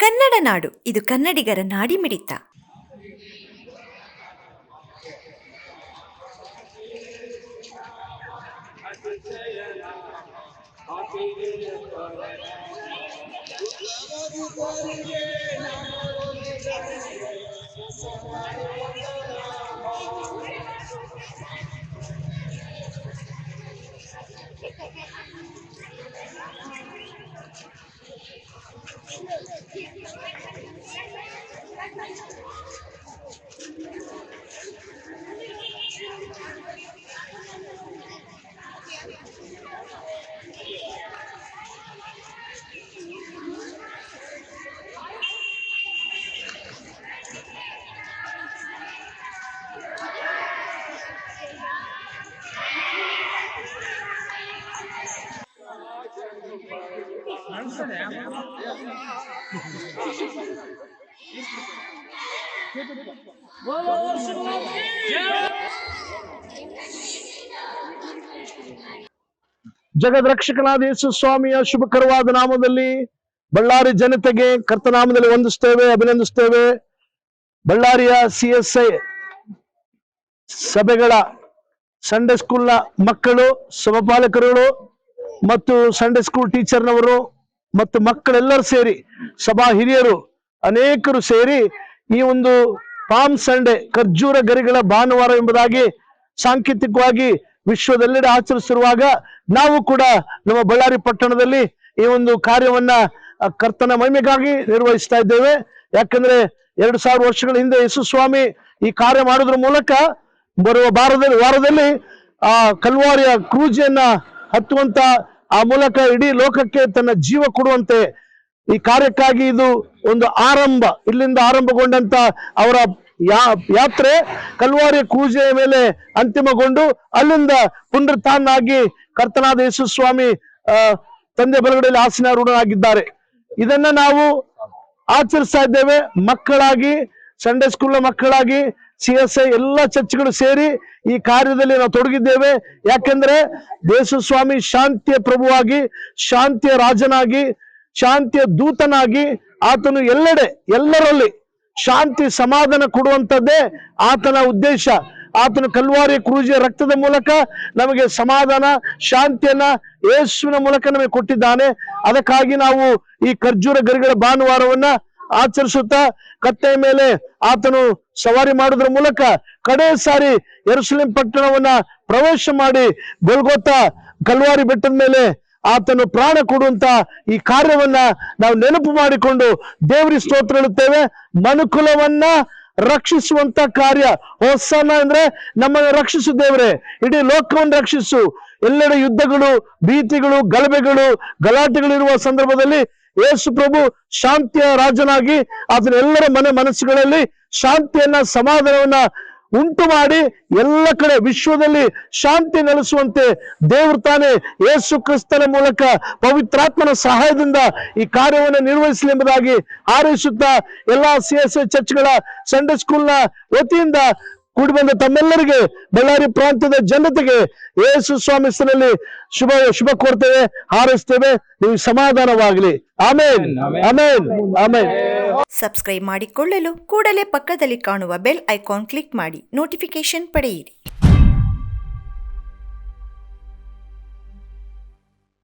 ಕನ್ನಡ ನಾಡು, ಇದು ಕನ್ನಡಿಗರ ನಾಡಿಮಿಡಿತ. ಜಗದ್ರಕ್ಷಕನಾದ ಯೇಸು ಸ್ವಾಮಿಯ ಶುಭಕರವಾದ ನಾಮದಲ್ಲಿ ಬಳ್ಳಾರಿ ಜನತೆಗೆ ಕರ್ತನಾಮದಲ್ಲಿ ವಂದಿಸ್ತೇವೆ, ಅಭಿನಂದಿಸ್ತೇವೆ. ಬಳ್ಳಾರಿಯ CSI ಸಭೆಗಳ ಸಂಡೇ ಸ್ಕೂಲ್ನ ಮಕ್ಕಳು, ಸಮಪಾಲಕರುಗಳು ಮತ್ತು ಸಂಡೇ ಸ್ಕೂಲ್ ಟೀಚರ್ನವರು ಮತ್ತು ಮಕ್ಕಳೆಲ್ಲರೂ ಸೇರಿ, ಸಭಾ ಹಿರಿಯರು ಅನೇಕರು ಸೇರಿ ಈ ಒಂದು ಪಾಮ್ ಸಂಡೇ, ಖರ್ಜೂರ ಗರಿಗಳ ಭಾನುವಾರ ಎಂಬುದಾಗಿ ಸಾಂಕೇತಿಕವಾಗಿ ವಿಶ್ವದೆಲ್ಲೆಡೆ ಆಚರಿಸಿರುವಾಗ ನಾವು ಕೂಡ ನಮ್ಮ ಬಳ್ಳಾರಿ ಪಟ್ಟಣದಲ್ಲಿ ಈ ಒಂದು ಕಾರ್ಯವನ್ನ ಕರ್ತನ ಮಹಿಮೆಗಾಗಿ ನಿರ್ವಹಿಸ್ತಾ ಇದ್ದೇವೆ. ಯಾಕಂದ್ರೆ 2000 ವರ್ಷಗಳ ಹಿಂದೆ ಯೇಸು ಸ್ವಾಮಿ ಈ ಕಾರ್ಯ ಮಾಡೋದ್ರ ಮೂಲಕ ಬರುವ ವಾರದಲ್ಲಿ ಆ ಕಲ್ವಾರಿಯ ಕ್ರೂಜೆಯನ್ನ ಹತ್ತುವಂತ, ಆ ಮೂಲಕ ಇಡೀ ಲೋಕಕ್ಕೆ ತನ್ನ ಜೀವ ಕೊಡುವಂತೆ ಈ ಕಾರ್ಯಕ್ಕಾಗಿ ಇದು ಒಂದು ಆರಂಭ. ಇಲ್ಲಿಂದ ಆರಂಭಗೊಂಡಂತ ಅವರ ಯಾತ್ರೆ ಕಲ್ವಾರಿಯ ಕ್ರೂಜೆಯ ಮೇಲೆ ಅಂತಿಮಗೊಂಡು ಅಲ್ಲಿಂದ ಪುನರುತ್ಥಾನಾಗಿ ಕರ್ತನಾದ ಯೇಸು ಸ್ವಾಮಿ ತಂದೆ ಬಲಗಡೆಯಲ್ಲಿ ಆಸೀನಾರೂಢರಾಗಿದ್ದಾರೆ. ಇದನ್ನ ನಾವು ಆಚರಿಸ್ತಾ ಇದ್ದೇವೆ. ಮಕ್ಕಳಾಗಿ, ಸಂಡೇ ಸ್ಕೂಲ್ನ ಮಕ್ಕಳಾಗಿ CSI ಎಲ್ಲ ಚರ್ಚ್ಗಳು ಸೇರಿ ಈ ಕಾರ್ಯದಲ್ಲಿ ನಾವು ತೊಡಗಿದ್ದೇವೆ. ಯಾಕೆಂದ್ರೆ ಯೇಸು ಸ್ವಾಮಿ ಶಾಂತಿಯ ಪ್ರಭುವಾಗಿ, ಶಾಂತಿಯ ರಾಜನಾಗಿ, ಶಾಂತಿಯ ದೂತನಾಗಿ ಆತನು ಎಲ್ಲೆಡೆ ಎಲ್ಲರಲ್ಲಿ ಶಾಂತಿ ಸಮಾಧಾನ ಕೊಡುವಂಥದ್ದೇ ಆತನ ಉದ್ದೇಶ. ಆತನ ಕಲ್ವಾರಿ ಕ್ರೂಜೆಯ ರಕ್ತದ ಮೂಲಕ ನಮಗೆ ಸಮಾಧಾನ, ಶಾಂತಿಯನ್ನ ಯೇಸುವಿನ ಮೂಲಕ ನಮಗೆ ಕೊಟ್ಟಿದ್ದಾನೆ. ಅದಕ್ಕಾಗಿ ನಾವು ಈ ಖರ್ಜೂರ ಗರಿಗಳ ಭಾನುವಾರವನ್ನ ಆಚರಿಸುತ್ತಾ ಕತ್ತೆಯ ಮೇಲೆ ಆತನು ಸವಾರಿ ಮಾಡೋದ್ರ ಮೂಲಕ ಕಡೆ ಸಾರಿ ಯೆರೂಸಲೇಮ್ ಪಟ್ಟಣವನ್ನ ಪ್ರವೇಶ ಮಾಡಿ ಗೊಲ್ಗೊಥಾ ಕಲ್ವಾರಿ ಬೆಟ್ಟದ ಮೇಲೆ ಆತನು ಪ್ರಾಣ ಕೊಡುವಂತ ಈ ಕಾರ್ಯವನ್ನ ನಾವು ನೆನಪು ಮಾಡಿಕೊಂಡು ದೇವರಿಗೆ ಸ್ತೋತ್ರ ಹೇಳುತ್ತೇವೆ. ಮನುಕುಲವನ್ನ ರಕ್ಷಿಸುವಂತ ಕಾರ್ಯ. ಹೊಸನ ಅಂದ್ರೆ ನಮ್ಮನ್ನು ರಕ್ಷಿಸು ದೇವರೇ, ಇಡೀ ಲೋಕವನ್ನು ರಕ್ಷಿಸು. ಎಲ್ಲೆಡೆ ಯುದ್ಧಗಳು, ಭೀತಿಗಳು, ಗಲಾಟೆಗಳಿರುವ ಸಂದರ್ಭದಲ್ಲಿ ಯೇಸು ಪ್ರಭು ಶಾಂತಿಯ ರಾಜನಾಗಿ ಆತನ ಎಲ್ಲರ ಮನಸ್ಸುಗಳಲ್ಲಿ ಶಾಂತಿಯನ್ನ, ಸಮಾಧಾನವನ್ನ ಉಂಟು ಮಾಡಿ ಎಲ್ಲ ಕಡೆ ವಿಶ್ವದಲ್ಲಿ ಶಾಂತಿ ನೆಲೆಸುವಂತೆ ದೇವರು ತಾನೇ ಯೇಸು ಕ್ರಿಸ್ತನ ಮೂಲಕ ಪವಿತ್ರಾತ್ಮನ ಸಹಾಯದಿಂದ ಈ ಕಾರ್ಯವನ್ನು ನಿರ್ವಹಿಸಲಿ ಎಂಬುದಾಗಿ ಹಾರೈಸುತ್ತಾ ಎಲ್ಲಾ CSI ಚರ್ಚ್ಗಳ ಸಂಡೇ ಸ್ಕೂಲ್ನ ವತಿಯಿಂದ ಕೂಡಿ ಬಂದ ತಮ್ಮೆಲ್ಲರಿಗೆ, ಬಳ್ಳಾರಿ ಪ್ರಾಂತ್ಯದ ಜನತೆಗೆ ಯೇಸು ಸ್ವಾಮಿ ಹೆಸರಿನಲ್ಲಿ ಶುಭ ಕೋರ್ತೇವೆ, ಹಾರೈಸ್ತೇವೆ. ನೀವು ಸಮಾಧಾನವಾಗಲಿ. ಆಮೇನ್, ಆಮೇನ್, ಆಮೇನ್. ಸಬ್ಸ್ಕ್ರೈಬ್ ಮಾಡಿಕೊಳ್ಳಲು ಕೂಡಲೇ ಪಕ್ಕದಲ್ಲಿ ಕಾಣುವ ಬೆಲ್ ಐಕಾನ್ ಕ್ಲಿಕ್ ಮಾಡಿ ನೋಟಿಫಿಕೇಶನ್ ಪಡೆಯಿರಿ.